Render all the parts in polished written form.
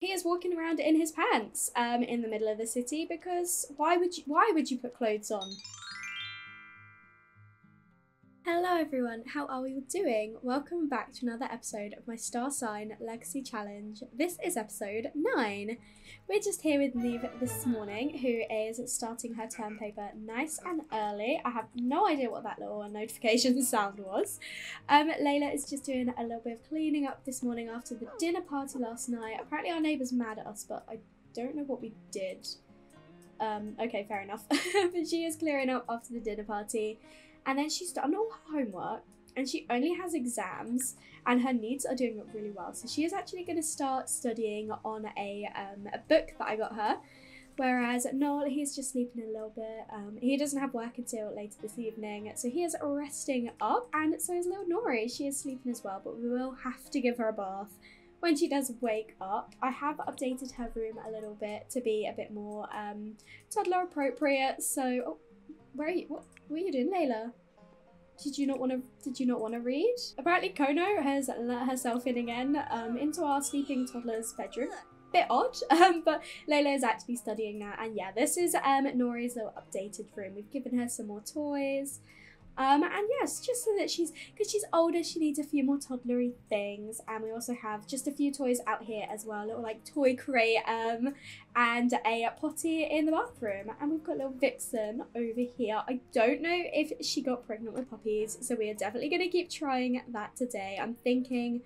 he is walking around in his pants in the middle of the city, because why would you put clothes on? Hello everyone, how are we all doing? Welcome back to another episode of my Star Sign Legacy Challenge. This is episode 9. We're just here with Neve this morning, who is starting her term paper nice and early. I have no idea what that little notification sound was. Layla is just doing a little bit of cleaning up this morning after the dinner party last night. Apparently our neighbour's mad at us, but I don't know what we did. Okay, fair enough. But she is clearing up after the dinner party. And then she's done all her homework, and she only has exams, and her needs are doing really well. So she is actually going to start studying on a book that I got her, whereas Noel, he's just sleeping a little bit. He doesn't have work until later this evening, so he is resting up, and so is little Nori. She is sleeping as well, but we will have to give her a bath when she does wake up. I have updated her room a little bit to be a bit more toddler appropriate. So, oh, where are you? What are you doing, Layla? Did you not want to read? Apparently Kono has let herself in again into our sleeping toddler's bedroom. Bit odd, but Layla is actually studying now. And yeah, this is Nori's little updated room. We've given her some more toys. And yes, just so that because she's older, she needs a few more toddlery things. And we also have just a few toys out here as well, a little like toy crate and a potty in the bathroom. And we've got little Vixen over here. I don't know if she got pregnant with puppies, so we are definitely going to keep trying that today. I'm thinking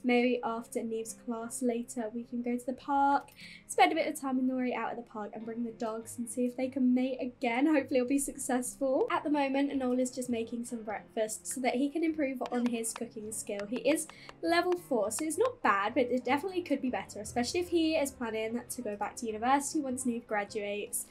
maybe after Neve's class later we can go to the park, spend a bit of time with Nori out at the park and bring the dogs and see if they can mate again. Hopefully it'll be successful. At the moment Noel is just making some breakfast so that he can improve on his cooking skill. He is level 4, so it's not bad, but it definitely could be better, especially if he is planning to go back to university once Neve graduates.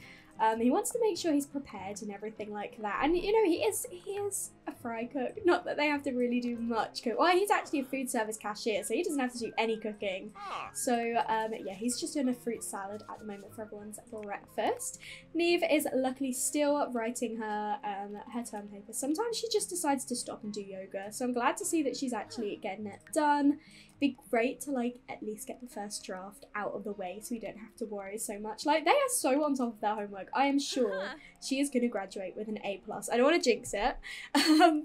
He wants to make sure he's prepared and everything like that. And you know, he is a fry cook. Not that they have to really do much cook. Well, he's actually a food service cashier, so he doesn't have to do any cooking. So yeah, he's just doing a fruit salad at the moment for everyone's breakfast. Neve is luckily still writing her her term paper. Sometimes she just decides to stop and do yoga, so I'm glad to see that she's actually getting it done. Be great to like at least get the first draft out of the way so we don't have to worry so much. Like, they are so on top of their homework. I am sure she is going to graduate with an A+. I don't want to jinx it,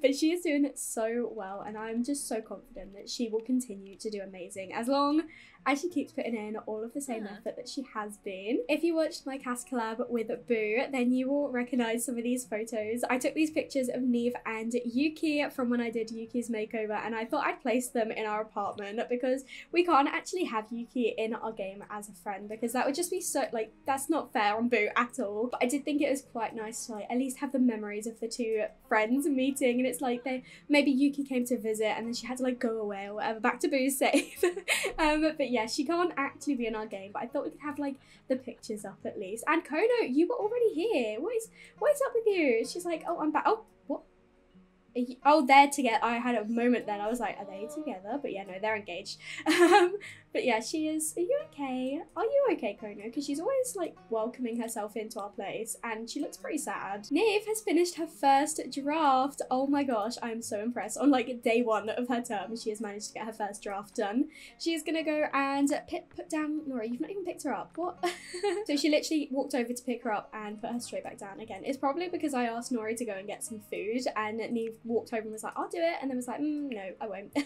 but she is doing it so well, and I'm just so confident that she will continue to do amazing as long as she keeps putting in all of the same effort that she has been. If you watched my cast collab with Boo, then you will recognise some of these photos. I took these pictures of Neve and Yuki from when I did Yuki's makeover, and I thought I'd place them in our apartment because we can't actually have Yuki in our game as a friend, because that would just be so, like, that's not fair on Boo at all. But I did think it was quite nice to like at least have the memories of the two friends meeting, and it's like maybe Yuki came to visit and then she had to like go away or whatever, back to Boo's safe. But yeah, she can't actually be in our game, but I thought we could have like the pictures up at least. And Kono, you were already here. What is up with you? She's like, oh, I'm back. Oh, what? Oh, they're together. I had a moment then. I was like, are they together? But yeah, no, they're engaged. But yeah, she is. Are you okay? Are you okay, Kono? Because she's always like welcoming herself into our place, and she looks pretty sad. Neve has finished her first draft. Oh my gosh, I'm so impressed. On like day 1 of her term, she has managed to get her first draft done. She is gonna go and put down Nora. You've not even picked her up. What? So she literally walked over to pick her up and put her straight back down again. It's probably because I asked Nori to go and get some food, and Neve walked over and was like, I'll do it, and then was like, no, I won't.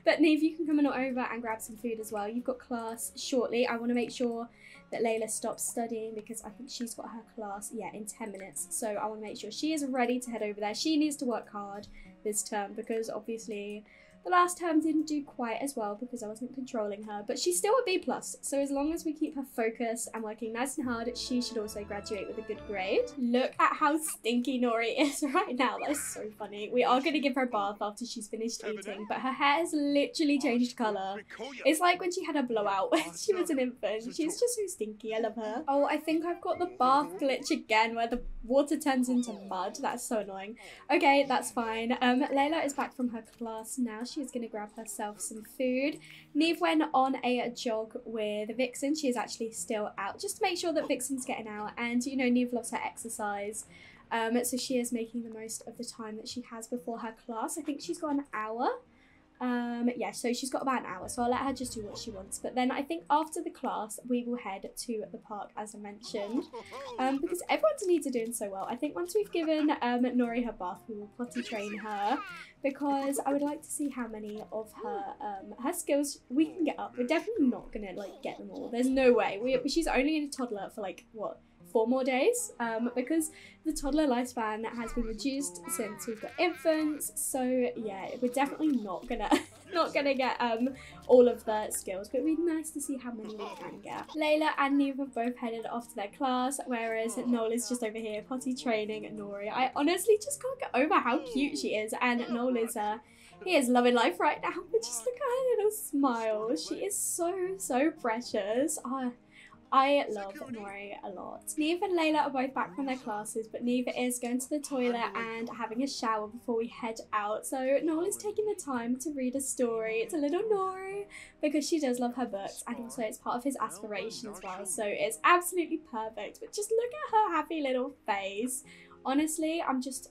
But Neve, you can come on over and grab some food as well. You've got class shortly. I want to make sure that Layla stops studying because I think she's got her class, yeah, in 10 minutes. So I want to make sure she is ready to head over there. She needs to work hard this term because obviously the last term didn't do quite as well because I wasn't controlling her, but she's still a B+. So as long as we keep her focused and working nice and hard, she should also graduate with a good grade. Look at how stinky Nori is right now. That is so funny. We are going to give her a bath after she's finished eating, but her hair has literally changed colour. It's like when she had a blowout when she was an infant. She's just so stinky. I love her. Oh, I think I've got the bath glitch again where the water turns into mud. That's so annoying. Okay, that's fine. Layla is back from her class now. She's going to grab herself some food. Neve went on a jog with Vixen. She is actually still out just to make sure that Vixen's getting out, and you know, Neve loves her exercise. So she is making the most of the time that she has before her class. I think she's got an hour Yeah, so she's got about an hour, so I'll let her just do what she wants. But then I think after the class, we will head to the park, as I mentioned, because everyone's needs are doing so well. I think once we've given Nori her bath, we will potty train her, because I would like to see how many of her skills we can get up. We're definitely not gonna like get them all. There's no way. She's only a toddler for like what, 4 more days, because the toddler lifespan has been reduced since we've got infants. So yeah, we're definitely not gonna get all of the skills, but it'd be nice to see how many we can get. Layla and Neve have both headed off to their class, whereas Noel is just over here potty training Nori. I honestly just can't get over how cute she is, and Noel is he is loving life right now, but just look at her little smile. She is so precious. I love Nori a lot. Neve and Layla are both back from their classes, but Neve is going to the toilet and having a shower before we head out. So Noel is taking the time to read a story to little Nori, because she does love her books, and also it's part of his aspiration as well. So it's absolutely perfect. But just look at her happy little face. Honestly, I'm just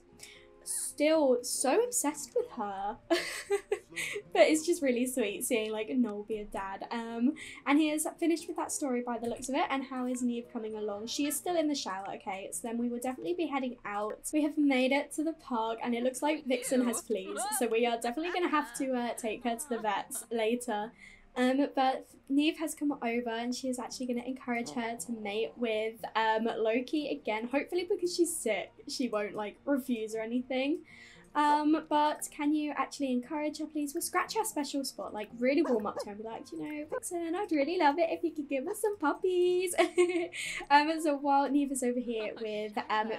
still so obsessed with her. But it's just really sweet seeing like Noel be a dad. And he is finished with that story by the looks of it. And how is Neve coming along? She is still in the shower. Okay, so then we will definitely be heading out. We have made it to the park, and it looks like Vixen has fleas, so we are definitely gonna have to take her to the vets later. But Neve has come over, and she is actually going to encourage her to mate with Loki again. Hopefully, because she's sick, she won't like refuse or anything. But can you actually encourage her, please? We'll scratch her special spot, like really warm up to her and be like, you know, Vixen, I'd really love it if you could give us some puppies. So while Neve is over here with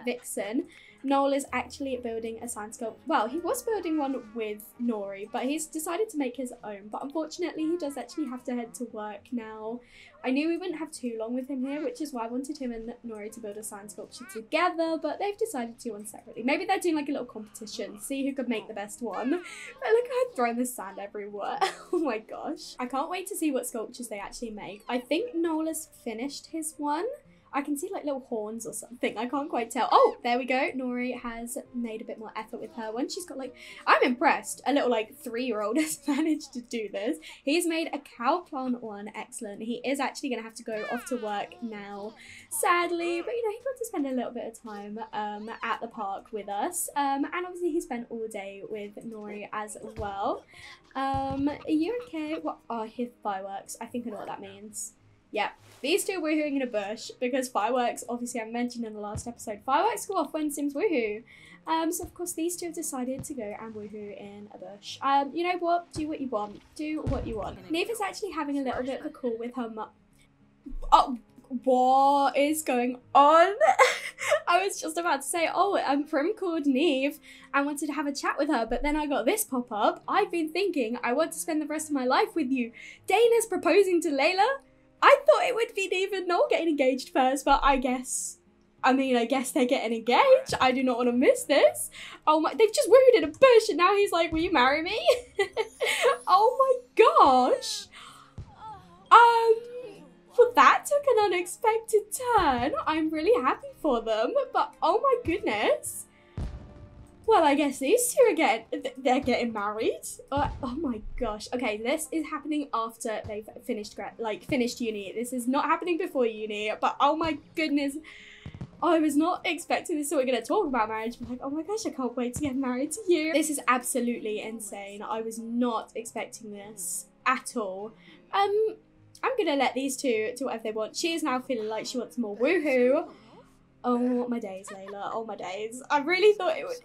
Vixen, Noel is actually building a sand sculpt. Well, he was building one with Nori, but he's decided to make his own. But unfortunately, he does actually have to head to work now. I knew we wouldn't have too long with him here, which is why I wanted him and Nori to build a sand sculpture together, but they've decided to do one separately. Maybe they're doing like a little competition, see who could make the best one. But look at her throwing the sand everywhere. Oh my gosh. I can't wait to see what sculptures they actually make. I think Noel has finished his one. I can see like little horns or something. I can't quite tell. Oh, there we go. Nori has made a bit more effort with her one. She's got like, I'm impressed. A little like 3-year-old has managed to do this. He's made a cow plant one. Excellent. He is actually going to have to go off to work now, sadly. But you know, he got to spend a little bit of time at the park with us. And obviously he spent all day with Nori as well. Are you okay? What are his fireworks? I think I know what that means. Yeah, these two are woohooing in a bush, because fireworks, obviously I mentioned in the last episode, fireworks go off when Sims woohoo. So of course these two have decided to go and woohoo in a bush. You know what? Do what you want. Do what you want. Neve is actually having a little bit of a call with her mum. Oh, what is going on? I was just about to say, oh, Prim called Neve and wanted to have a chat with her, but then I got this pop up. I've been thinking I want to spend the rest of my life with you. Dana's proposing to Layla. I thought it would be Neve and Noel getting engaged first, but I guess they're getting engaged. I do not want to miss this. Oh my, they've just wooed in a bush and now he's like, will you marry me? Oh my gosh. Well, that took an unexpected turn. I'm really happy for them, but oh my goodness. Well, I guess these two are they're getting married. Oh my gosh. Okay, this is happening after they've finished uni. This is not happening before uni, but oh my goodness. I was not expecting this. So we're going to talk about marriage. I'm like, oh my gosh, I can't wait to get married to you. This is absolutely insane. I was not expecting this at all. I'm going to let these two do whatever they want. She is now feeling like she wants more woohoo. Oh my days, Layla. Oh my days. I really thought it would...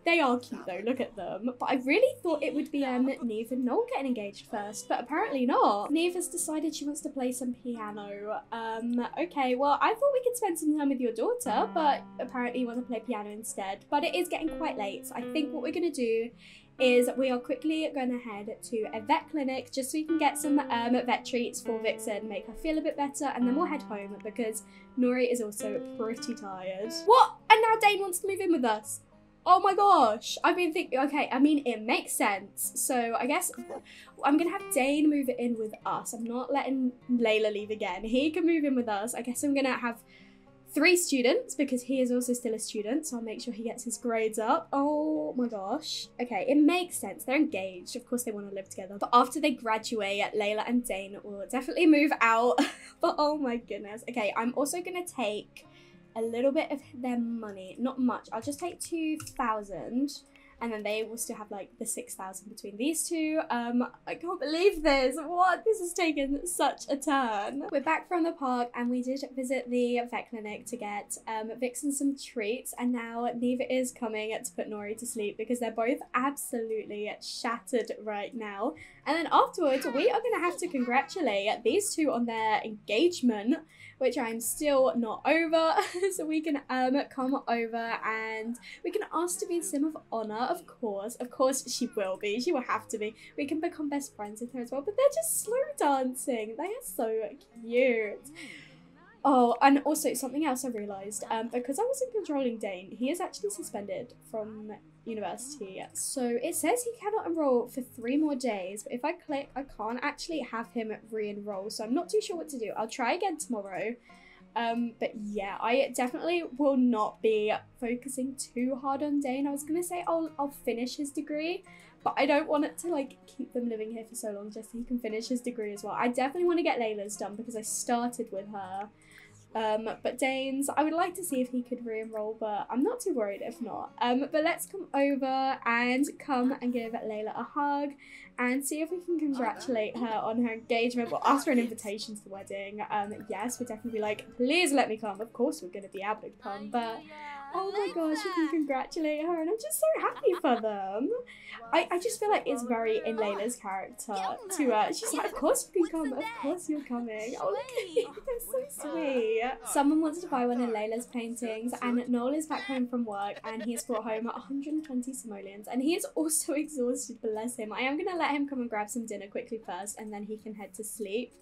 They are cute though, look at them. But I really thought it would be Neve and Noel getting engaged first, but apparently not. Neve has decided she wants to play some piano. Okay, well, I thought we could spend some time with your daughter, but apparently you want to play piano instead. But it is getting quite late, so I think what we're going to do is we are quickly going to head to a vet clinic just so we can get some vet treats for Vixen, make her feel a bit better, and then we'll head home because Nori is also pretty tired. What? And now Dane wants to move in with us. Oh my gosh. I've been thinking, okay, I mean, it makes sense. So I guess I'm going to have Dane move it in with us. I'm not letting Layla leave again. He can move in with us. I guess I'm going to have 3 students because he is also still a student, so I'll make sure he gets his grades up. Oh my gosh. Okay, it makes sense. They're engaged. Of course they want to live together. But after they graduate, Layla and Dane will definitely move out. But oh my goodness. Okay, I'm also going to take a little bit of their money. Not much. I'll just take 2,000. And then they will still have like the 6,000 between these two. I can't believe this. What? This has taken such a turn. We're back from the park and we did visit the vet clinic to get Vixen some treats. And now Neve is coming to put Nori to sleep because they're both absolutely shattered right now. And then afterwards, we are going to have to congratulate these two on their engagement, which I'm still not over. So we can come over and we can ask to be the sim of honor. Of course she will be. She will have to be. We can become best friends with her as well. But they're just slow dancing. They are so cute. Oh, and also something else I realised, because I wasn't controlling Dane, he is actually suspended from university. So it says he cannot enroll for 3 more days, but if I click, I can't actually have him re-enroll. So I'm not too sure what to do. I'll try again tomorrow. But yeah, I definitely will not be focusing too hard on Dane. I was gonna say I'll finish his degree, but I don't want it to like keep them living here for so long just so he can finish his degree as well. I definitely want to get Layla's done because I started with her. But Dane's, I would like to see if he could re-enroll, but I'm not too worried if not. But let's come over and come and give Layla a hug and see if we can congratulate her on her engagement. We'll ask for an invitation to the wedding. Yes, we'll definitely be like, please let me come. Of course we're going to be able to come, but oh my gosh, we can congratulate her and I'm just so happy for them. I just feel like it's very in Layla's character to, she's like, of course you can come, of course you're coming. Oh, look at you, they're so sweet. Someone wants to buy one of Layla's paintings and Noel is back home from work and he's brought home 120 simoleons and he is also exhausted, bless him. I am going to let him come and grab some dinner quickly first and then he can head to sleep.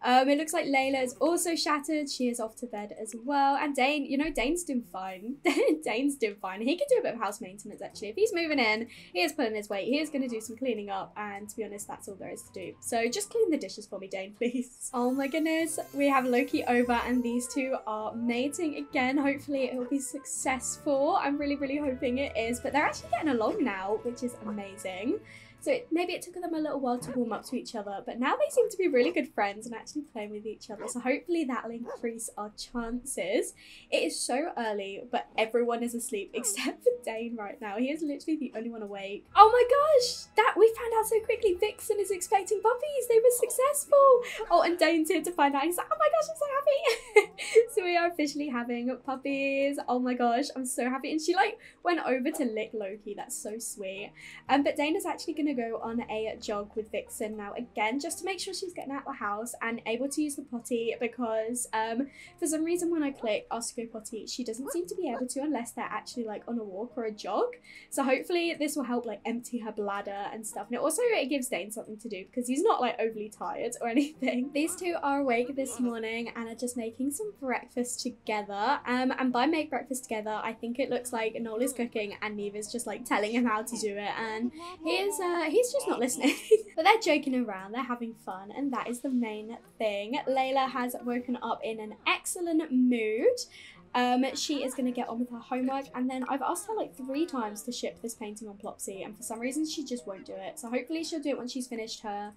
It looks like Layla is also shattered. She is off to bed as well. And Dane, you know, Dane's doing fine. Dane's doing fine. He can do a bit of house maintenance, actually. If he's moving in, he is pulling his weight. He is going to do some cleaning up. And to be honest, that's all there is to do. So just clean the dishes for me, Dane, please. Oh my goodness. We have Loki over and these two are mating again. Hopefully it will be successful. I'm really, really hoping it is. But they're actually getting along now, which is amazing. So maybe it took them a little while to warm up to each other, but now they seem to be really good friends and actually playing with each other. So hopefully that'll increase our chances. It is so early, but everyone is asleep except for Dane right now. He is literally the only one awake. Oh my gosh, we found out so quickly. Vixen is expecting puppies. They were successful. Oh, and Dane's here to find out. He's like, oh my gosh, I'm so happy. So we are officially having puppies. Oh my gosh, I'm so happy. And she like went over to lick Loki. That's so sweet. But Dane is actually going to go on a jog with Vixen now again, just to make sure she's getting out of the house and able to use the potty because for some reason when I click ask to go potty, she doesn't seem to be able to unless they're actually like on a walk or a jog. So hopefully this will help like empty her bladder and stuff. And it gives Dane something to do because he's not like overly tired or anything. These two are awake this morning and are just making some breakfast together. And by make breakfast together, I think it looks like Noel is cooking and Neve is just like telling him how to do it, and he's just not listening. But they're joking around, they're having fun, and that is the main thing. Layla has woken up in an excellent mood. She is going to get on with her homework, and then I've asked her like 3 times to ship this painting on Plopsy, and for some reason she just won't do it. So hopefully she'll do it when she's finished her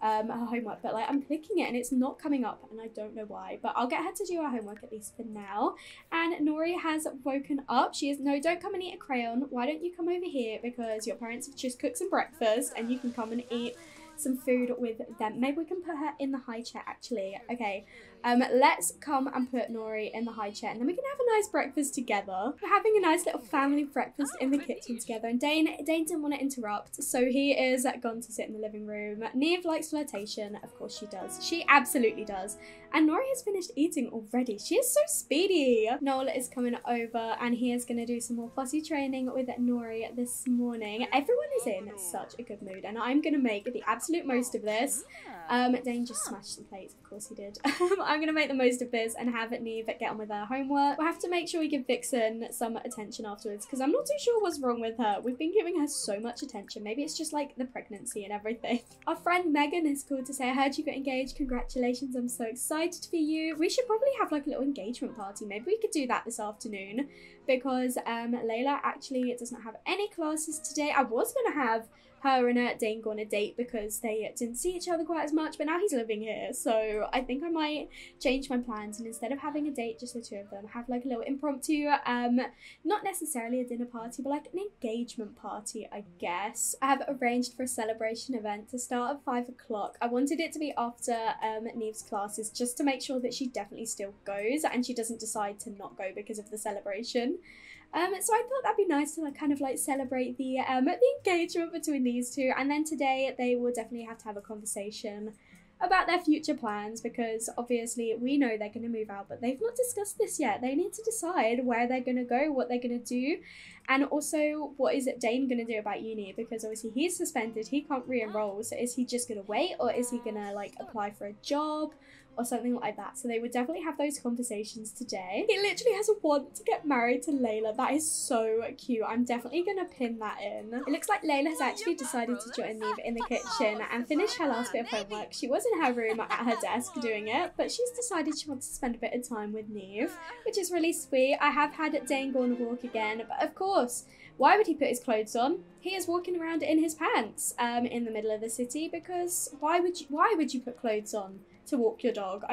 homework, but like I'm clicking it and it's not coming up and I don't know why, but I'll get her to do her homework at least for now. And Nori has woken up. She is, no, don't come and eat a crayon. Why don't you come over here because your parents have just cooked some breakfast and you can come and eat some food with them. Maybe we can put her in the high chair actually. Okay, let's come and put Nori in the high chair and then we can have a nice breakfast together. We're having a nice little family breakfast in the kitchen together, and Dane didn't want to interrupt, so he is gone to sit in the living room. Neve likes flirtation, of course she does. She absolutely does. And Nori has finished eating already. She is so speedy. Noel is coming over and he is going to do some more fussy training with Nori this morning. Everyone is in such a good mood and I'm going to make the absolute absolute most of this. Dane just smashed some plates, of course he did. I'm gonna make the most of this and have Neve get on with her homework. We'll have to make sure we give Vixen some attention afterwards because I'm not too sure what's wrong with her. We've been giving her so much attention. Maybe it's just like the pregnancy and everything. Our friend Megan is called to say, I heard you got engaged. Congratulations, I'm so excited for you. We should probably have like a little engagement party. Maybe we could do that this afternoon because Layla actually doesn't have any classes today. I was gonna have her and Dane go on a date because they didn't see each other quite as much, but now he's living here, so I think I might change my plans and instead of having a date, just the two of them, have like a little impromptu, not necessarily a dinner party, but like an engagement party, I guess. I have arranged for a celebration event to start at 5 o'clock. I wanted it to be after Neve's classes just to make sure that she definitely still goes and she doesn't decide to not go because of the celebration. So I thought that'd be nice to like kind of like celebrate the engagement between these two, and then today they will definitely have to have a conversation about their future plans because obviously we know they're going to move out, but they've not discussed this yet. They need to decide where they're going to go, what they're going to do, and also what is Dane going to do about uni because obviously he's suspended, he can't re-enroll, so is he just going to wait or is he going to like apply for a job or something like that? So they would definitely have those conversations today. He literally has a want to get married to Layla. That is so cute. I'm definitely gonna pin that in. It looks like Layla has actually decided to join Neve in the kitchen and finish her last bit of homework. She was in her room at her desk doing it, but she's decided she wants to spend a bit of time with Neve, which is really sweet. I have had Dane go on a walk again, but of course, why would he put his clothes on? He is walking around in his pants in the middle of the city because why would you put clothes on to walk your dog?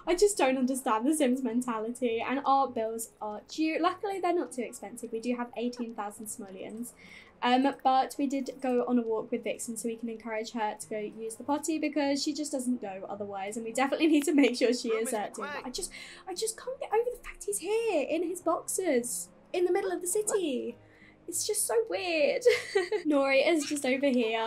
I just don't understand the Sims mentality, and our bills are due. Luckily they're not too expensive. We do have 18,000 simoleons, but we did go on a walk with Vixen so we can encourage her to go use the potty because she just doesn't go otherwise, and we definitely need to make sure she is doing that. I just can't get over the fact he's here in his boxers in the middle of the city. It's just so weird. Nori is just over here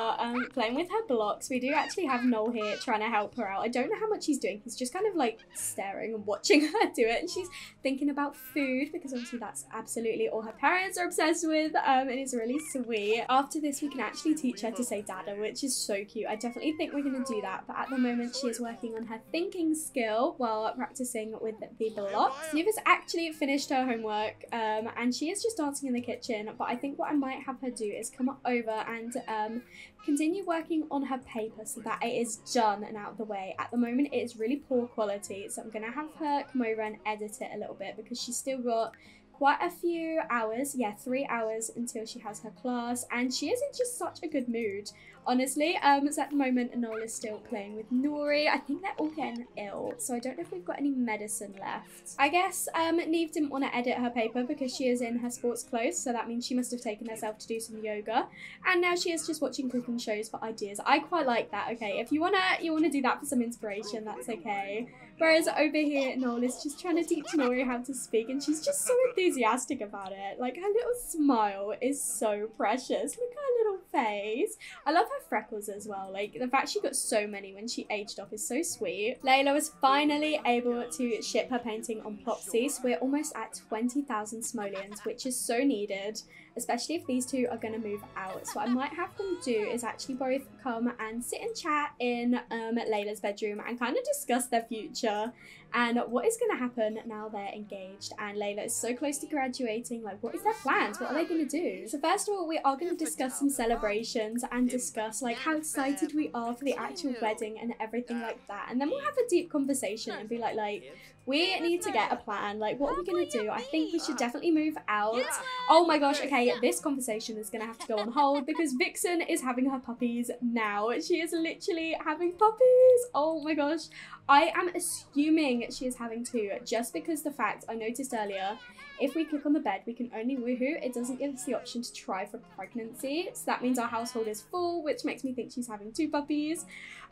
playing with her blocks. We do actually have Noel here trying to help her out. I don't know how much he's doing. He's just kind of like staring and watching her do it. And she's thinking about food because obviously that's absolutely all her parents are obsessed with. And it's really sweet. After this, we can actually teach her to say dada, which is so cute. I definitely think we're going to do that. But at the moment, she is working on her thinking skill while practicing with the blocks. Neve has actually finished her homework and she is just dancing in the kitchen. But I think what I might have her do is come over and continue working on her paper so that it is done and out of the way. At the moment it is really poor quality, so I'm gonna have her come over and edit it a little bit because she's still got quite a few hours, 3 hours until she has her class, and she is in just such a good mood, honestly. So at the moment Noel is still playing with Nori. I think they're all getting ill, so I don't know if we've got any medicine left. I guess Neve didn't want to edit her paper because she is in her sports clothes, so that means she must have taken herself to do some yoga, and now she is just watching cooking shows for ideas. I quite like that. Okay, if you wanna do that for some inspiration, that's okay. Whereas over here Noel is just trying to teach Nori how to speak, and she's just so enthusiastic about it. Like, her little smile is so precious. Look at her little face. I love her freckles as well. Like, the fact she got so many when she aged off is so sweet. Layla was finally able to ship her painting on Plopsy, so we're almost at 20,000 simoleons, which is so needed, especially if these two are going to move out. So what I might have them do is actually both come and sit and chat in Layla's bedroom and kind of discuss their future and what is going to happen now they're engaged. And Layla is so close to graduating. Like, what is their plans? What are they going to do? So first of all, we are going to discuss some celebrations and discuss like how excited we are for the actual wedding and everything like that. And then we'll have a deep conversation and be like, we need to get a plan. Like, what are we going to do? I think we should definitely move out. Oh my gosh, okay, this conversation is going to have to go on hold because Vixen is having her puppies now. She is literally having puppies. Oh my gosh. I am assuming she is having two just because the fact I noticed earlier, if we click on the bed, we can only woohoo. It doesn't give us the option to try for pregnancy. So that means our household is full, which makes me think she's having two puppies.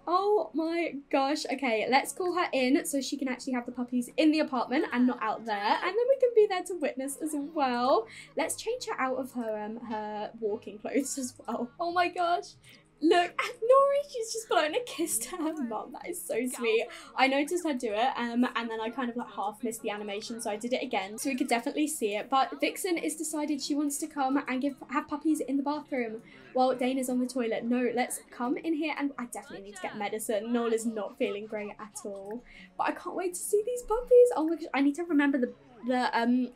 Oh my gosh. Okay, let's call her in so she can actually have the puppies in the apartment and not out there. And then we can be there to witness as well. Let's change her out of her walking clothes as well. Oh my gosh. Look at Nori, she's just blown a kiss to her mum. That is so sweet. I noticed her do it, and then I kind of like half missed the animation, so I did it again so we could definitely see it. But Vixen is decided she wants to come and have puppies in the bathroom while Dana's on the toilet. No, let's come in here, and I definitely need to get medicine. Noel is not feeling great at all, but I can't wait to see these puppies. Oh my gosh, I need to remember the the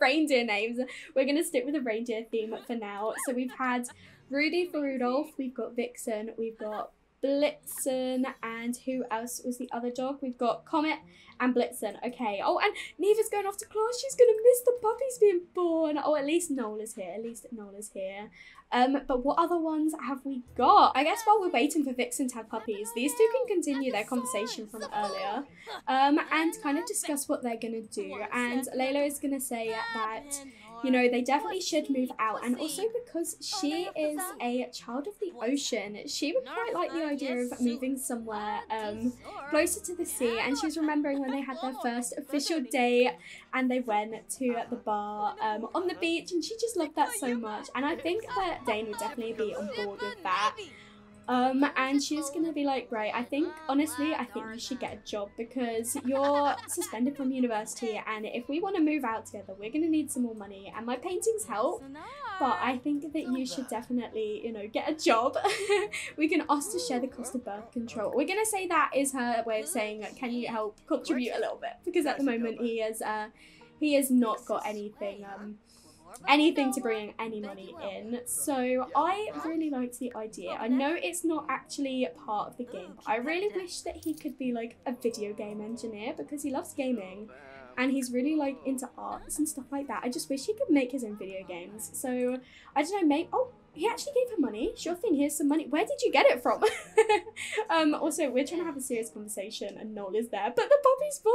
reindeer names. We're gonna stick with the reindeer theme for now. So we've had Rudy for Rudolph, we've got Vixen, we've got Blitzen, and who else was the other dog? We've got Comet and Blitzen. Okay. Oh, and Neva's going off to class. She's gonna miss the puppies being born. Oh, at least Noel is here. At least Noel is here. But what other ones have we got? I guess while we're waiting for Vixen to have puppies, these two can continue their conversation from earlier, and kind of discuss what they're gonna do. And Layla is gonna say that, you know, they definitely should move out, and also because she is a child of the ocean, she would quite like the idea of moving somewhere closer to the sea. And she's remembering when they had their first official date and they went to the bar on the beach, and she just loved that so much. And I think that Dane would definitely be on board with that. And she's gonna be like, right, honestly, I think you should get a job because you're suspended from university, and if we want to move out together, we're gonna need some more money, and my paintings help, but I think that you should definitely, you know, get a job. We can ask to share the cost of birth control. We're gonna say that is her way of saying, can you help contribute a little bit, because at the moment he has not got anything to bring any money in. So I really liked the idea. I know it's not actually part of the game, but I really wish that he could be like a video game engineer because he loves gaming and he's really like into arts and stuff like that. I just wish he could make his own video games. So I don't know, maybe, oh, he actually gave her money. Sure thing, here's some money. Where did you get it from? Also, we're trying to have a serious conversation and Noel is there, but the puppy's born.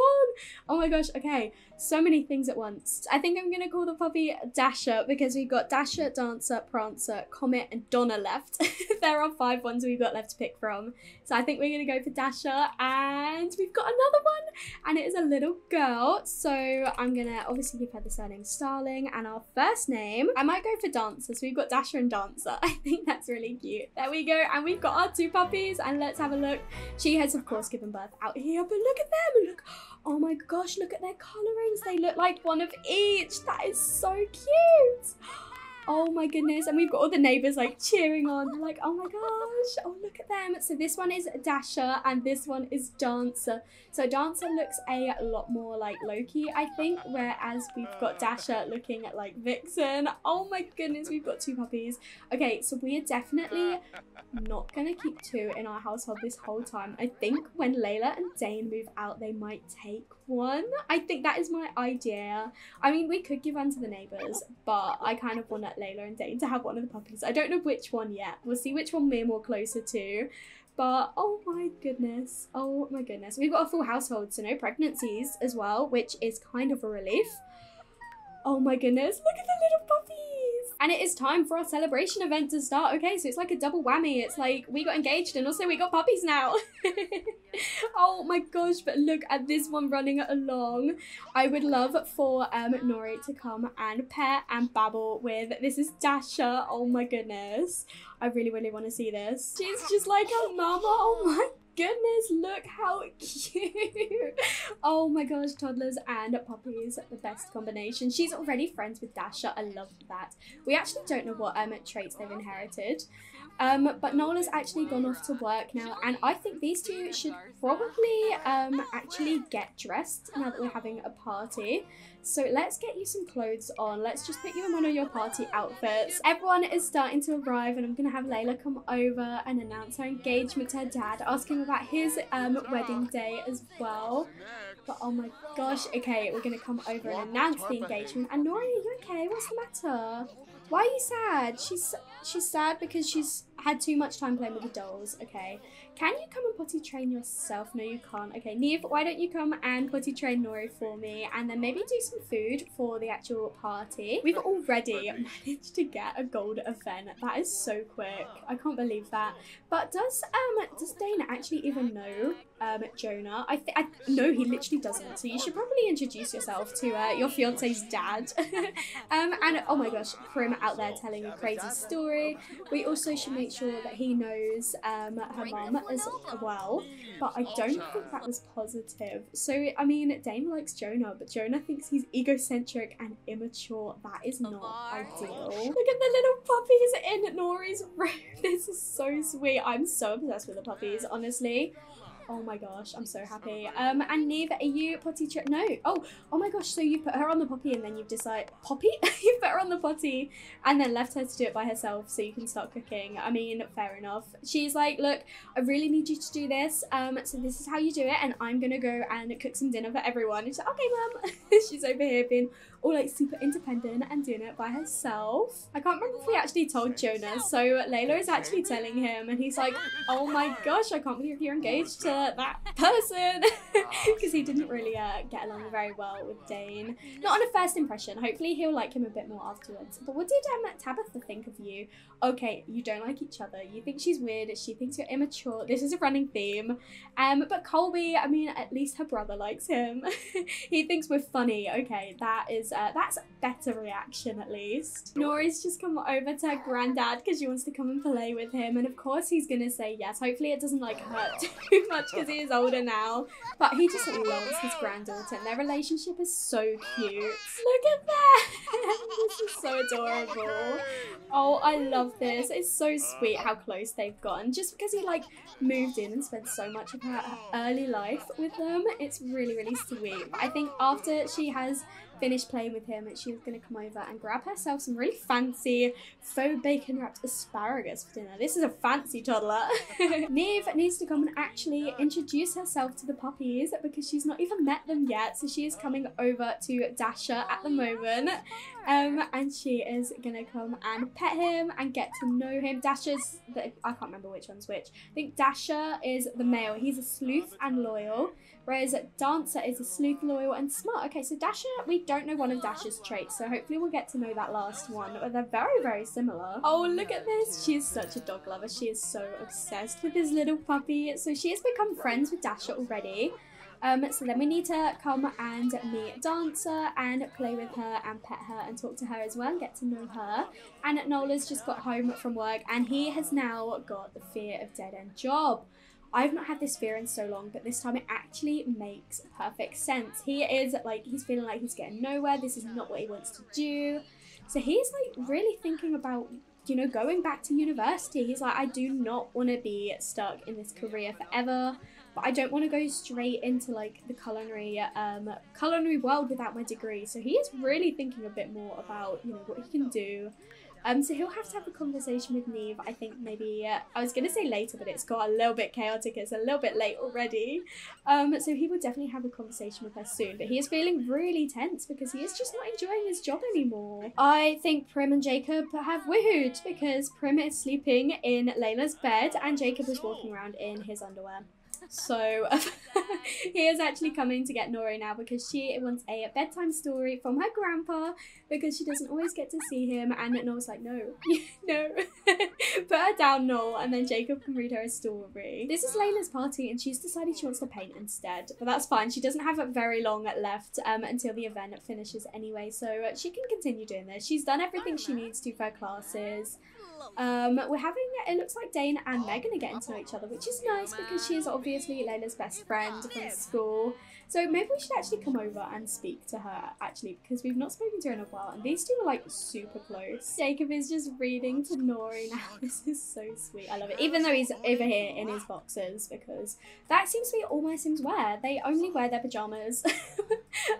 Oh my gosh, okay. So many things at once. I think I'm going to call the puppy Dasher because we've got Dasher, Dancer, Prancer, Comet, and Donna left. There are 5 ones we've got left to pick from. So I think we're going to go for Dasher, and we've got another one, and it is a little girl. So I'm going to obviously give her the surname Starling, and our first name, I might go for Dancer. So we've got Dasher and Dancer. I think that's really cute. There we go, and we've got our 2 puppies, and let's have a look. She has of course given birth out here, but look at them. Look, oh my gosh, look at their colorings. They look like one of each. That is so cute. Oh my goodness. And we've got all the neighbors like cheering on. They're like, oh my gosh, oh look at them. So this one is Dasher and this one is Dancer. So Dancer looks a lot more like Loki, I think, whereas we've got Dasher looking at like Vixen. Oh my goodness, we've got 2 puppies. Okay, so we are definitely not gonna keep 2 in our household this whole time. I think when Layla and Dane move out, they might take 1. I think that is my idea. I mean, we could give one to the neighbors, but I kind of want Layla and Dane to have one of the puppies. I don't know which one yet. We'll see which one we're more closer to. But oh my goodness. Oh my goodness. We've got a full household, so no pregnancies as well, which is kind of a relief. Oh my goodness. Look at the little puppies. And it is time for our celebration event to start. Okay, so it's like a double whammy. It's like we got engaged and also we got puppies now. Oh my gosh, but look at this one running along. I would love for Nori to come and pet and babble with, this is Dasher. Oh my goodness. I really, really want to see this. She's just like her mama. Oh my goodness, look how cute. Oh my gosh, toddlers and puppies, the best combination. She's already friends with Dasher. I love that. We actually don't know what traits they've inherited. But Nola's actually gone off to work now, and I think these 2 should probably actually get dressed now that we're having a party. So let's get you some clothes on. Let's just put you in one of your party outfits. Everyone is starting to arrive, and I'm going to have Layla come over and announce her engagement to her dad, ask him about his wedding day as well. But oh my gosh, okay, we're going to come over and announce the engagement. And Nori, are you okay? What's the matter? Why are you sad? She's sad because she's had too much time playing with the dolls. Okay, Can you come and potty train yourself? No, you can't. Okay, Neve, why don't you come and potty train Nori for me, and then maybe do some food for the actual party. We've already managed to get a gold event. That is so quick. I can't believe that. But does Dane actually even know Jonah? No, he literally doesn't. So you should probably introduce yourself to your fiance's dad. And oh my gosh, Prim out there telling a crazy story. We also should make sure that he knows her mum as well, but I don't think that was positive. So I mean, Dane likes Jonah, but Jonah thinks he's egocentric and immature. That is not ideal. Look at the little puppies in Nori's room. This is so sweet. I'm so obsessed with the puppies, honestly. Oh my gosh, I'm so happy. And Neve, are you potty No. Oh my gosh, so you put her on the potty and then you've decided... Poppy? You put her on the potty and then left her to do it by herself so you can start cooking. I mean, fair enough. She's like, look, I really need you to do this. So this is how you do it, and I'm gonna go and cook some dinner for everyone. And she's like, okay, mum. She's over here being all like super independent and doing it by herself. I can't remember if we actually told Jonah. So Layla is actually telling him, and he's like, oh my gosh, I can't believe you're engaged to that person. Because he didn't really get along very well with Dane. Not on a first impression. Hopefully he'll like him a bit more afterwards. But what did Tabitha think of you? Okay, you don't like each other. You think she's weird. She thinks you're immature. This is a running theme. But Colby, I mean, at least her brother likes him. He thinks we're funny. Okay, that's a better reaction at least. Nori's just come over to her granddad because she wants to come and play with him. And of course he's gonna say yes. Hopefully it doesn't like hurt too much because he is older now. But he just loves his granddaughter and their relationship is so cute. Look at that! This is so adorable. Oh, I love this. It's so sweet how close they've gotten. Just because he like moved in and spent so much of her early life with them. It's really, really sweet. But I think after she has finished playing with him, she's going to come over and grab herself some really fancy faux bacon wrapped asparagus for dinner. This is a fancy toddler. Neve needs to come and actually introduce herself to the puppies because she's not even met them yet. So she is coming over to Dasher at the moment. And she is going to come and pet him and get to know him. Dasher's, I can't remember which one's which. I think Dasher is the male. He's a sleuth and loyal. Whereas Dancer is a sleuth, loyal, and smart. Okay, so Dasher, we don't know one of Dasher's traits, so hopefully we'll get to know that last one. But they're very, very similar. Oh, look at this. She is such a dog lover. She is so obsessed with this little puppy. So she has become friends with Dasher already. So then we need to come and meet Dancer and play with her and pet her and talk to her as well and get to know her. And Nola's just got home from work and he has now got the fear of dead-end job. I've not had this fear in so long, but this time it actually makes perfect sense. He is like, he's feeling like he's getting nowhere. This is not what he wants to do. So he's like really thinking about, you know, going back to university. He's like, I do not want to be stuck in this career forever, but I don't want to go straight into like the culinary world without my degree. So he is really thinking a bit more about, you know, what he can do. So he'll have to have a conversation with Neve, I think maybe, I was going to say later, but it's got a little bit chaotic, it's a little bit late already. So he will definitely have a conversation with her soon, but he is feeling really tense because he is just not enjoying his job anymore. I think Prim and Jacob have woohooed because Prim is sleeping in Layla's bed and Jacob is walking around in his underwear. So he is actually coming to get Nori now because she wants a bedtime story from her grandpa because she doesn't always get to see him, and Noel's like, no, no, put her down, Noel, and then Jacob can read her a story. This is Layla's party and she's decided she wants to paint instead, but that's fine. She doesn't have very long left until the event finishes anyway, so she can continue doing this. She's done everything she needs to for her classes. We're having, it looks like Dane and Megan are getting to know each other, which is nice because she is obviously Layla's best friend from school. So maybe we should actually come over and speak to her actually because we've not spoken to her in a while and these two are like super close. Jacob is just reading to Nori now. This is so sweet. I love it. Even though he's over here in his boxers because that seems to be all my Sims wear. They only wear their pajamas.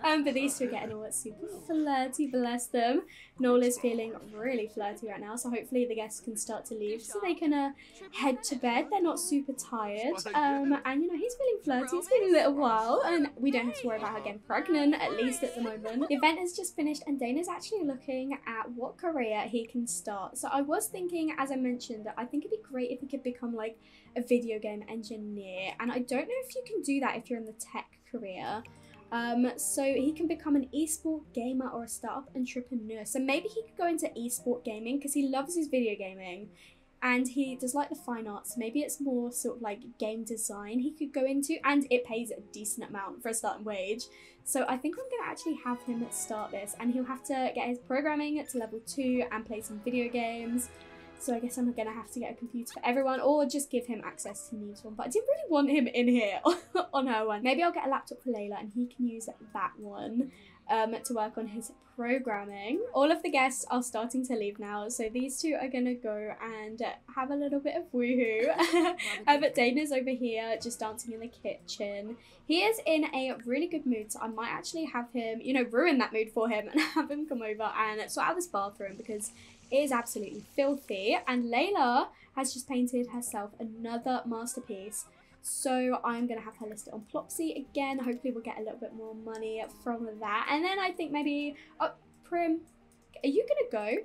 But these two are getting all super flirty, bless them. Noel is feeling really flirty right now, so hopefully the guests can start to leave so they can head to bed. They're not super tired. And you know, he's feeling flirty. It's been a little while and we don't have to worry about her getting pregnant, at least at the moment. The event has just finished and Dana's actually looking at what career he can start. So I was thinking, as I mentioned, I think it'd be great if he could become like a video game engineer, and I don't know if you can do that if you're in the tech career. So he can become an esport gamer or a startup entrepreneur. So maybe he could go into esport gaming because he loves his video gaming and he does like the fine arts. Maybe it's more sort of like game design he could go into, and it pays a decent amount for a starting wage. So I think I'm going to actually have him start this, and he'll have to get his programming to level 2 and play some video games. So I guess I'm going to have to get a computer for everyone, or just give him access to Neve's one. But I didn't really want him in here on her one. Maybe I'll get a laptop for Layla and he can use that one to work on his programming. All of the guests are starting to leave now, so these two are going to go and have a little bit of woohoo. But Dana's over here just dancing in the kitchen. He is in a really good mood, so I might actually have him, you know, ruin that mood for him and have him come over and sort out this bathroom because it is absolutely filthy. And Layla has just painted herself another masterpiece, so I'm going to have her listed on Plopsy again. Hopefully we'll get a little bit more money from that. And then I think maybe, oh, Prim, are you going to go?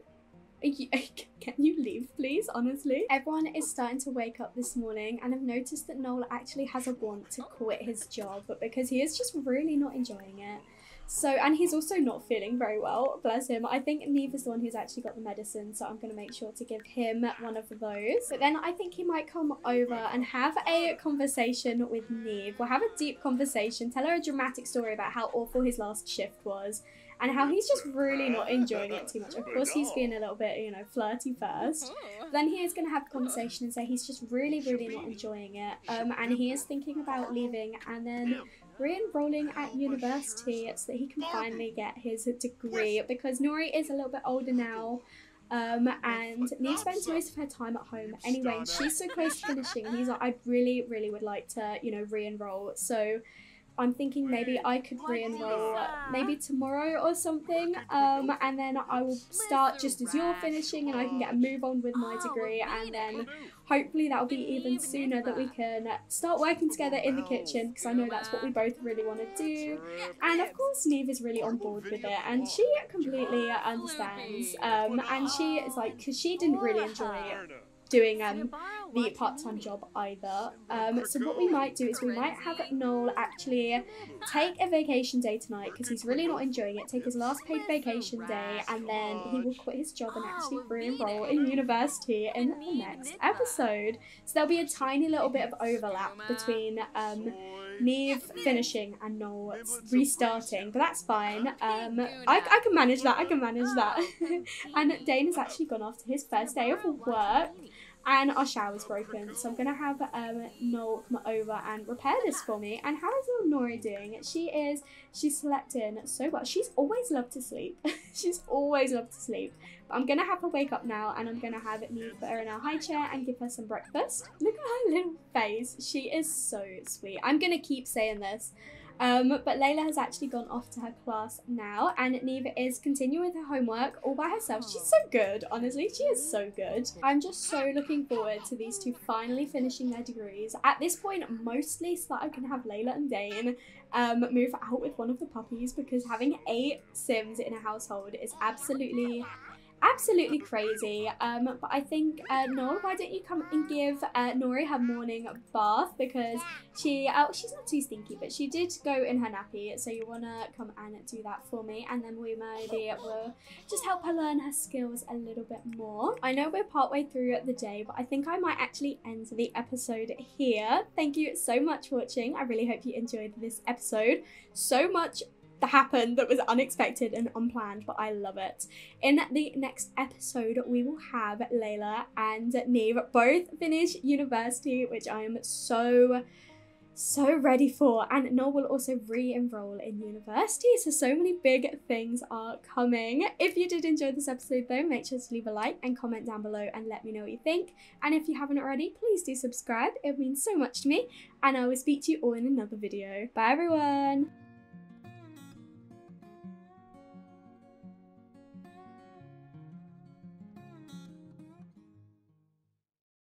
Can you leave, please, honestly? Everyone is starting to wake up this morning, and I've noticed that Noel actually has a want to quit his job because he is just really not enjoying it. So, and he's also not feeling very well, bless him. I think Neve is the one who's actually got the medicine, so I'm going to make sure to give him one of those. But then I think he might come over and have a conversation with Neve. We'll have a deep conversation, tell her a dramatic story about how awful his last shift was, and how he's just really not enjoying it too much. Of course, he's being a little bit, you know, flirty first. But then he is going to have a conversation and say he's just really, really not enjoying it. And he is thinking about leaving and then re-enrolling at university so that he can finally get his degree, because Nori is a little bit older now. And Neve spends most of her time at home anyway, and she's so close to finishing. And he's like, I really, really would like to, you know, re-enroll. So I'm thinking maybe I could re-enroll maybe tomorrow or something, and then I will start just as you're finishing and I can get a move on with my degree, and then hopefully that'll be even sooner that we can start working together in the kitchen, because I know that's what we both really want to do. And of course Neve is really on board with it and she completely understands, and she is like, because she didn't really enjoy doing the part-time job either. So what we might do is we might have Noel actually take a vacation day tonight, because he's really not enjoying it, take his last paid vacation day, and then he will quit his job and actually re-enroll in university in the next episode. So there'll be a tiny little bit of overlap between Neve finishing and Noel restarting, but that's fine. I can manage that, And Dana's actually gone off to his first day of work, and our shower's broken, so I'm gonna have Noel come over and repair this for me. And how is little Nori doing? She slept in so well. She's always loved to sleep. She's always loved to sleep. But I'm gonna have her wake up now, and I'm gonna have Neve put her in her high chair and give her some breakfast. Look at her little face. She is so sweet. I'm gonna keep saying this. But Layla has actually gone off to her class now, and Neve is continuing with her homework all by herself. She's so good, honestly. She is so good. I'm just so looking forward to these two finally finishing their degrees. At this point, mostly so that I can have Layla and Dane move out with one of the puppies, because having 8 Sims in a household is absolutely crazy. But I think Noel, why don't you come and give Nori her morning bath, because she's not too stinky, but she did go in her nappy, so you want to come and do that for me, and then we maybe will just help her learn her skills a little bit more. I know we're partway through the day, but I think I might actually end the episode here. Thank you so much for watching. I really hope you enjoyed this episode. So much that happened that was unexpected and unplanned, but I love it. In the next episode, we will have Layla and Neve both finish university, which I am so ready for, and Noel will also re-enroll in university, so many big things are coming. If you did enjoy this episode though, make sure to leave a like and comment down below and let me know what you think, and if you haven't already, please do subscribe. It means so much to me, and I will speak to you all in another video. Bye everyone.